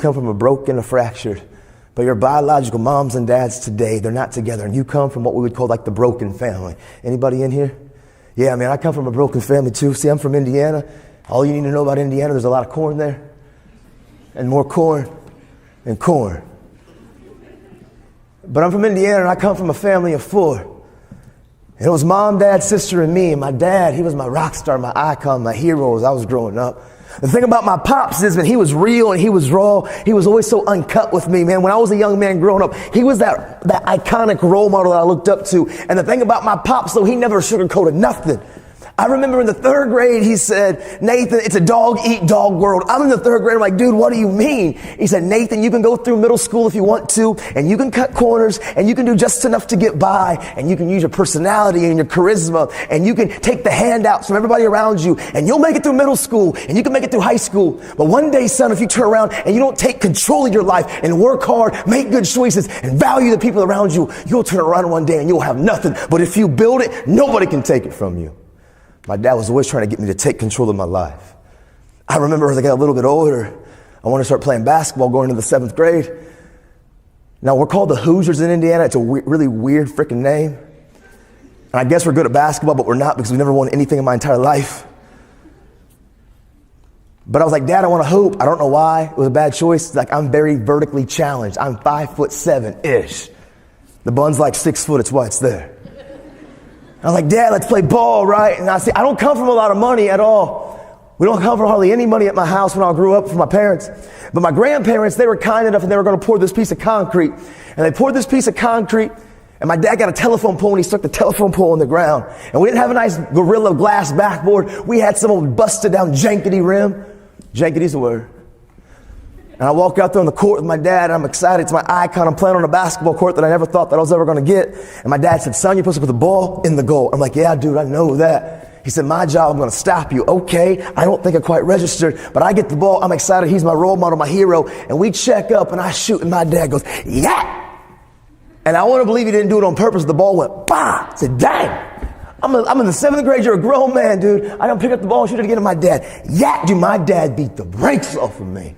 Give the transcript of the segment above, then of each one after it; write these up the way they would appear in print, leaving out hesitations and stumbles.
come from a broken, a fractured, but your biological moms and dads today, they're not together, and you come from what we would call like the broken family. Anybody in here? Yeah, man, I come from a broken family too. See, I'm from Indiana. All you need to know about Indiana, there's a lot of corn there, and more corn, and corn. But I'm from Indiana, and I come from a family of 4. And it was mom, dad, sister, and me. And my dad, he was my rock star, my icon, my hero as I was growing up. The thing about my pops is that he was real and he was raw. He was always so uncut with me, man. When I was a young man growing up, he was that iconic role model that I looked up to. And the thing about my pops, though, he never sugarcoated nothing. I remember in the 3rd grade, he said, Nathan, it's a dog-eat-dog world. I'm in the 3rd grade. I'm like, dude, what do you mean? He said, Nathan, you can go through middle school if you want to, and you can cut corners, and you can do just enough to get by, and you can use your personality and your charisma, and you can take the handouts from everybody around you, and you'll make it through middle school, and you can make it through high school. But one day, son, if you turn around and you don't take control of your life and work hard, make good choices, and value the people around you, you'll turn around one day and you'll have nothing. But if you build it, nobody can take it from you. My dad was always trying to get me to take control of my life. I remember as I got a little bit older, I wanted to start playing basketball going into the 7th grade. Now, we're called the Hoosiers in Indiana. It's a really weird freaking name. And I guess we're good at basketball, but we're not because we never won anything in my entire life. But I was like, Dad, I want to hoop. I don't know why. It was a bad choice. It's like, I'm very vertically challenged. I'm 5'7"-ish. The bun's like 6 foot. It's why it's there. I was like, Dad, let's play ball, right? And I say, I don't come from a lot of money at all. We don't come from hardly any money at my house when I grew up from my parents. But my grandparents, they were kind enough and they were going to pour this piece of concrete. And they poured this piece of concrete, and my dad got a telephone pole and he stuck the telephone pole on the ground. And we didn't have a nice Gorilla Glass backboard. We had some old busted down jankety rim. Jankety's the word. And I walk out there on the court with my dad, and I'm excited. It's my icon. I'm playing on a basketball court that I never thought that I was ever going to get. And my dad said, son, you're supposed to put the ball in the goal. I'm like, yeah, dude, I know that. He said, my job, I'm going to stop you. Okay, I don't think I quite registered, but I get the ball. I'm excited. He's my role model, my hero. And we check up, and I shoot, and my dad goes, yeah. And I want to believe he didn't do it on purpose. The ball went, bah. I said, dang. I'm in the 7th grade. You're a grown man, dude. I don't pick up the ball and shoot it again. And my dad, yeah, dude, my dad beat the brakes off of me.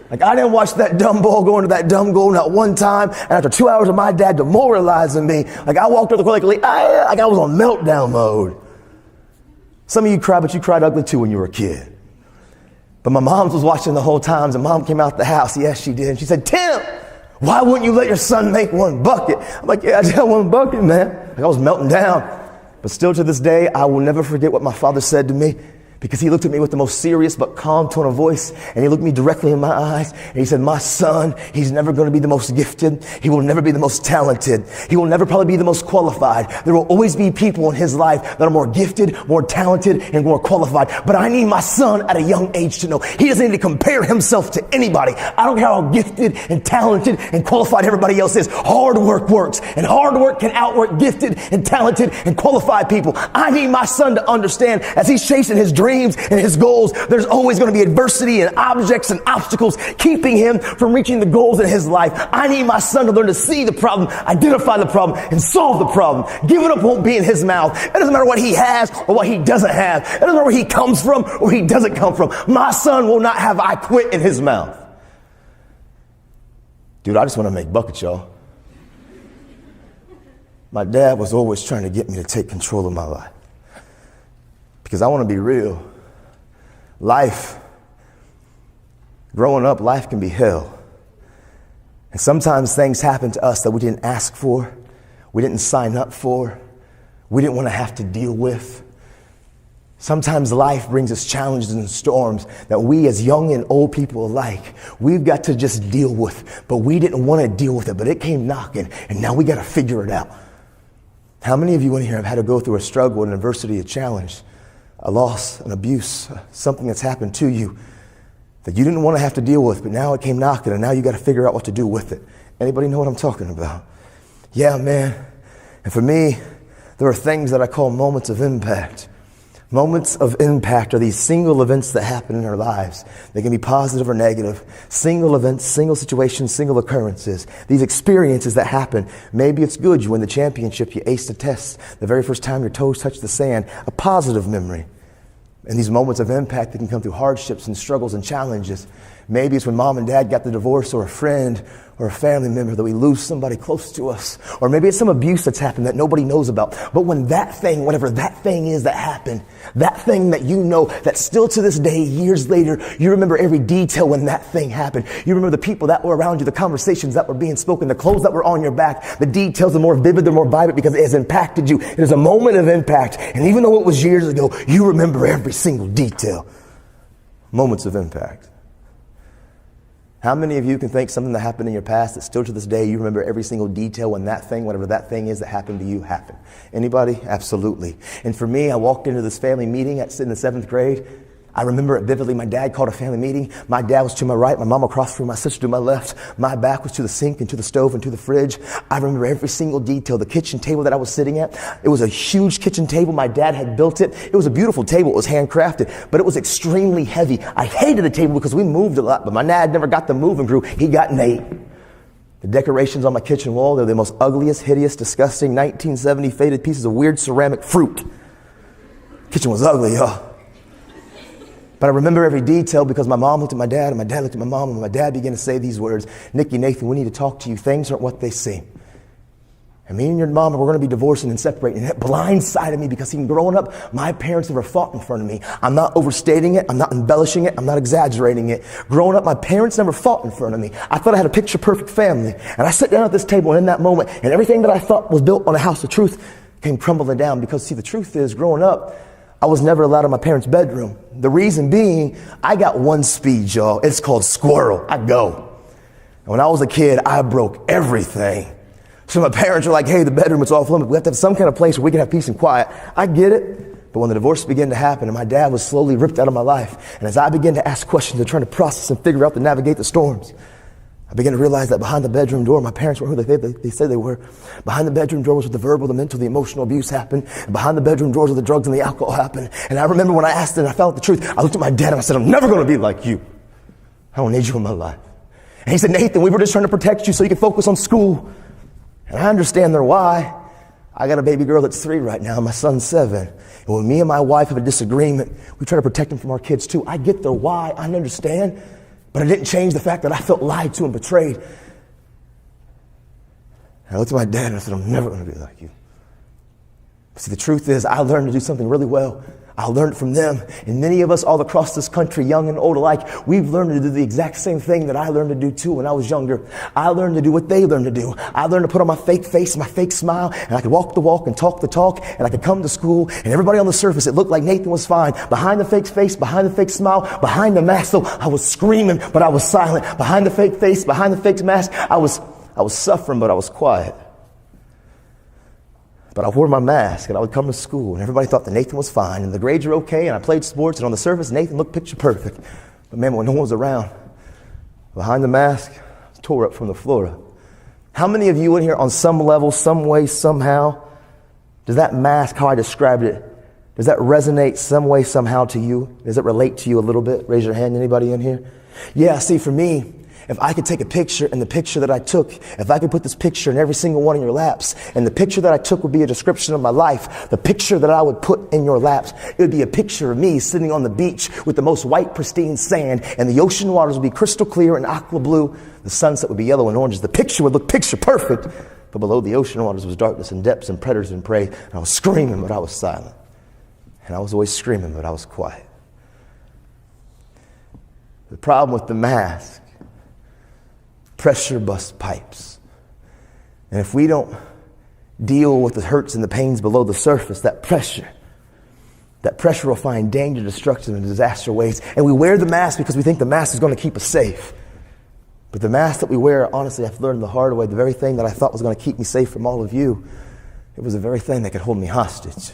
Like, I didn't watch that dumb ball go into that dumb goal not one time. And after 2 hours of my dad demoralizing me, like I walked up the court like I was on meltdown mode. Some of you cried, but you cried ugly too when you were a kid. But my mom was watching the whole time, and mom came out the house. Yes, she did. And she said, Tim, why wouldn't you let your son make 1 bucket? I'm like, yeah, I just got 1 bucket, man. Like I was melting down. But still to this day, I will never forget what my father said to me. Because he looked at me with the most serious but calm tone of voice, and he looked me directly in my eyes, and he said, my son, he's never going to be the most gifted. He will never be the most talented. He will never probably be the most qualified. There will always be people in his life that are more gifted, more talented, and more qualified. But I need my son at a young age to know he doesn't need to compare himself to anybody. I don't care how gifted and talented and qualified everybody else is. Hard work works, and hard work can outwork gifted and talented and qualified people. I need my son to understand as he's chasing his dreams and his goals, there's always going to be adversity and objects and obstacles keeping him from reaching the goals in his life. I need my son to learn to see the problem, identify the problem, and solve the problem. Giving up won't be in his mouth. It doesn't matter what he has or what he doesn't have. It doesn't matter where he comes from or he doesn't come from. My son will not have I quit in his mouth. Dude, I just want to make buckets, y'all. My dad was always trying to get me to take control of my life. Because I want to be real. Life, growing up, life can be hell. And sometimes things happen to us that we didn't ask for, we didn't sign up for, we didn't want to have to deal with. Sometimes life brings us challenges and storms that we as young and old people alike, we've got to just deal with. But we didn't want to deal with it, but it came knocking, and now we got to figure it out. How many of you in here have had to go through a struggle, an adversity, a challenge, a loss, an abuse, something that's happened to you that you didn't want to have to deal with, but now it came knocking, and now you got to figure out what to do with it? Anybody know what I'm talking about? Yeah, man. And for me, there are things that I call moments of impact. Moments of impact are these single events that happen in our lives. They can be positive or negative. Single events, single situations, single occurrences. These experiences that happen. Maybe it's good. You win the championship. You aced a test. The very first time your toes touch the sand. A positive memory. And these moments of impact that can come through hardships and struggles and challenges. Maybe it's when mom and dad got the divorce, or a friend or a family member, that we lose somebody close to us. Or maybe it's some abuse that's happened that nobody knows about. But when that thing, whatever that thing is that happened, that thing that you know, that still to this day, years later, you remember every detail when that thing happened. You remember the people that were around you, the conversations that were being spoken, the clothes that were on your back. The details are more vivid, they're more vibrant because it has impacted you. It is a moment of impact. And even though it was years ago, you remember every single detail. Moments of impact. How many of you can think something that happened in your past that still to this day you remember every single detail when that thing, whatever that thing is that happened to you, happened? Anybody? Absolutely. And for me, I walked into this family meeting in the 7th grade. I remember it vividly. My dad called a family meeting. My dad was to my right, my mom across from me, my sister to my left. My back was to the sink and to the stove and to the fridge. I remember every single detail. The kitchen table that I was sitting at, it was a huge kitchen table. My dad had built it. It was a beautiful table. It was handcrafted, but it was extremely heavy. I hated the table because we moved a lot, but my dad never got the moving crew. He got Nate. The decorations on my kitchen wall, they're the most ugliest, hideous, disgusting 1970 faded pieces of weird ceramic fruit. Kitchen was ugly, y'all. But I remember every detail because my mom looked at my dad and my dad looked at my mom, and my dad began to say these words, "Nikki, Nathan, we need to talk to you. Things aren't what they seem." And me and your mom, we're going to be divorcing and separating. And it blindsided me because even growing up, my parents never fought in front of me. I'm not overstating it. I'm not embellishing it. I'm not exaggerating it. Growing up, my parents never fought in front of me. I thought I had a picture perfect family. And I sat down at this table, and in that moment, and everything that I thought was built on a house of truth came crumbling down. Because see, the truth is, growing up, I was never allowed in my parents' bedroom. The reason being, I got one speed, y'all. It's called squirrel. I go. And when I was a kid, I broke everything. So my parents were like, "Hey, the bedroom is off limits. We have to have some kind of place where we can have peace and quiet." I get it. But when the divorce began to happen and my dad was slowly ripped out of my life, and as I began to ask questions and trying to process and figure out to navigate the storms, I began to realize that behind the bedroom door, my parents weren't who they said they were. Behind the bedroom door was where the verbal, the mental, the emotional abuse happened. And behind the bedroom doors where the drugs and the alcohol happened. And I remember when I asked and I found out the truth, I looked at my dad and I said, "I'm never going to be like you. I don't need you in my life." And he said, "Nathan, we were just trying to protect you so you can focus on school." And I understand their why. I got a baby girl that's 3 right now. My son's 7. And when me and my wife have a disagreement, we try to protect him from our kids too. I get their why. I understand. But it didn't change the fact that I felt lied to and betrayed. And I looked at my dad and I said, "I'm never going to be like you." See, the truth is, I learned to do something really well. I learned from them. And many of us all across this country, young and old alike, we've learned to do the exact same thing that I learned to do too when I was younger. I learned to do what they learned to do. I learned to put on my fake face, my fake smile, and I could walk the walk and talk the talk, and I could come to school, and everybody on the surface, it looked like Nathan was fine. Behind the fake face, behind the fake smile, behind the mask, though, I was screaming, but I was silent. Behind the fake face, behind the fake mask, I was suffering, but I was quiet. But I wore my mask and I would come to school and everybody thought that Nathan was fine and the grades were okay and I played sports and on the surface Nathan looked picture perfect. But man, when no one was around, behind the mask, I was tore up from the floor up. How many of you in here on some level, some way, somehow, does that mask, how I described it, does that resonate some way, somehow to you? Does it relate to you a little bit? Raise your hand, anybody in here? Yeah, see, for me, if I could take a picture and the picture that I took, if I could put this picture in every single one of your laps, and the picture that I took would be a description of my life, the picture that I would put in your laps, it would be a picture of me sitting on the beach with the most white, pristine sand, and the ocean waters would be crystal clear and aqua blue. The sunset would be yellow and orange. The picture would look picture perfect, but below the ocean waters was darkness and depths and predators and prey. And I was screaming, but I was silent. And I was always screaming, but I was quiet. The problem with the mask, pressure busts pipes. And if we don't deal with the hurts and the pains below the surface, that pressure will find danger, destruction, and disaster ways. And we wear the mask because we think the mask is going to keep us safe. But the mask that we wear, honestly, I've learned the hard way, the very thing that I thought was going to keep me safe from all of you, it was the very thing that could hold me hostage.